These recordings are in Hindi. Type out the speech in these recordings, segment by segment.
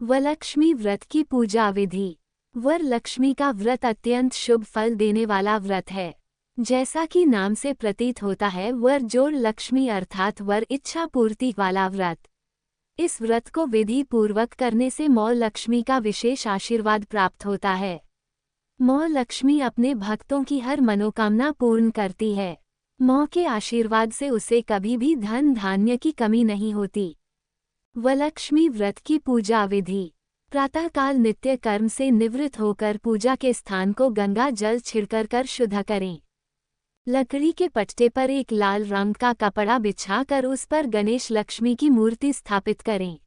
वरलक्ष्मी व्रत की पूजा विधि। वरलक्ष्मी का व्रत अत्यंत शुभ फल देने वाला व्रत है। जैसा कि नाम से प्रतीत होता है, वर जोड़ लक्ष्मी अर्थात वर इच्छा पूर्ति वाला व्रत। इस व्रत को विधि पूर्वक करने से माँ लक्ष्मी का विशेष आशीर्वाद प्राप्त होता है। माँ लक्ष्मी अपने भक्तों की हर मनोकामना पूर्ण करती है। माँ के आशीर्वाद से उसे कभी भी धन धान्य की कमी नहीं होती। वरलक्ष्मी व्रत की पूजा विधि। प्रातःकाल नित्य कर्म से निवृत्त होकर पूजा के स्थान को गंगा जल छिड़कर कर शुद्ध करें। लकड़ी के पट्टे पर एक लाल रंग का कपड़ा बिछाकर उस पर गणेश लक्ष्मी की मूर्ति स्थापित करें।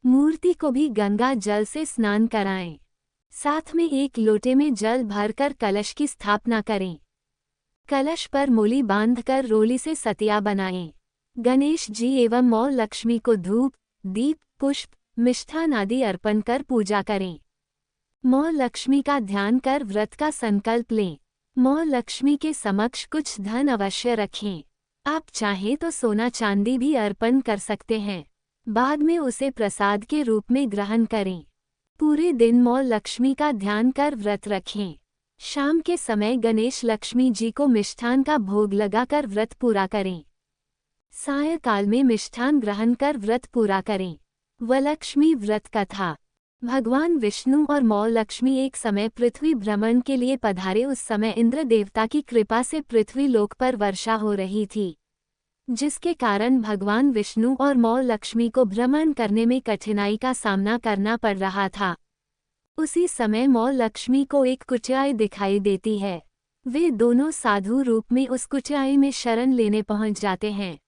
मूर्ति को भी गंगा जल से स्नान कराएं। साथ में एक लोटे में जल भरकर कलश की स्थापना करें। कलश पर मूली बांधकर रोली से सतिया बनाएं। गणेश जी एवं माँ लक्ष्मी को धूप, दीप, पुष्प, मिष्ठान आदि अर्पण कर पूजा करें। माँ लक्ष्मी का ध्यान कर व्रत का संकल्प लें। माँ लक्ष्मी के समक्ष कुछ धन अवश्य रखें। आप चाहें तो सोना चांदी भी अर्पण कर सकते हैं। बाद में उसे प्रसाद के रूप में ग्रहण करें। पूरे दिन माँ लक्ष्मी का ध्यान कर व्रत रखें। शाम के समय गणेश लक्ष्मी जी को मिष्ठान का भोग लगाकर व्रत पूरा करें। सायंकाल में मिष्ठान ग्रहण कर व्रत पूरा करें। वरलक्ष्मी व्रत कथा। भगवान विष्णु और माँ लक्ष्मी एक समय पृथ्वी भ्रमण के लिए पधारे। उस समय इंद्र देवता की कृपा से पृथ्वी लोक पर वर्षा हो रही थी, जिसके कारण भगवान विष्णु और माँ लक्ष्मी को भ्रमण करने में कठिनाई का सामना करना पड़ रहा था। उसी समय माँ लक्ष्मी को एक कुटिया दिखाई देती है। वे दोनों साधु रूप में उस कुटिया में शरण लेने पहुंच जाते हैं।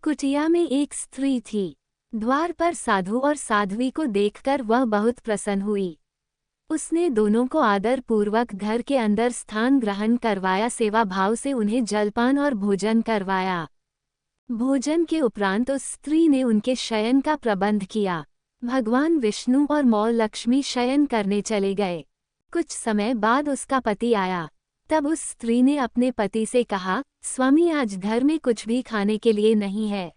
कुटिया में एक स्त्री थी। द्वार पर साधु और साध्वी को देखकर वह बहुत प्रसन्न हुई। उसने दोनों को आदर पूर्वक घर के अंदर स्थान ग्रहण करवाया। सेवा भाव से उन्हें जलपान और भोजन करवाया। भोजन के उपरांत उस स्त्री ने उनके शयन का प्रबंध किया। भगवान विष्णु और माँ लक्ष्मी शयन करने चले गए। कुछ समय बाद उसका पति आया। तब उस स्त्री ने अपने पति से कहा, स्वामी, आज घर में कुछ भी खाने के लिए नहीं है।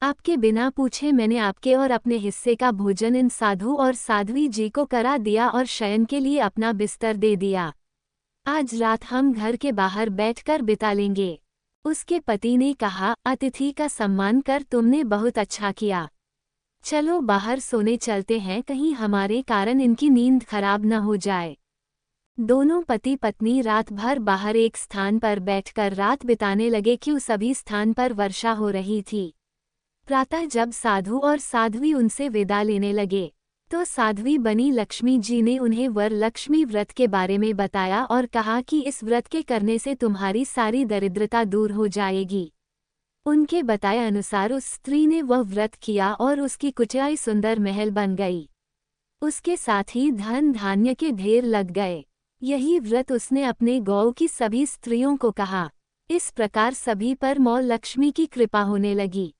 आपके बिना पूछे मैंने आपके और अपने हिस्से का भोजन इन साधु और साध्वी जी को करा दिया और शयन के लिए अपना बिस्तर दे दिया। आज रात हम घर के बाहर बैठकर बिता लेंगे। उसके पति ने कहा, अतिथि का सम्मान कर तुमने बहुत अच्छा किया। चलो बाहर सोने चलते हैं, कहीं हमारे कारण इनकी नींद खराब न हो जाए। दोनों पति पत्नी रात भर बाहर एक स्थान पर बैठकर रात बिताने लगे कि उस सभी स्थान पर वर्षा हो रही थी। प्रातः जब साधु और साध्वी उनसे विदा लेने लगे, तो साध्वी बनी लक्ष्मी जी ने उन्हें वरलक्ष्मी व्रत के बारे में बताया और कहा कि इस व्रत के करने से तुम्हारी सारी दरिद्रता दूर हो जाएगी। उनके बताए अनुसार उस स्त्री ने वह व्रत किया और उसकी कुटिया सुंदर महल बन गई। उसके साथ ही धन धान्य के ढेर लग गए। यही व्रत उसने अपने गांव की सभी स्त्रियों को कहा। इस प्रकार सभी पर माँ लक्ष्मी की कृपा होने लगी।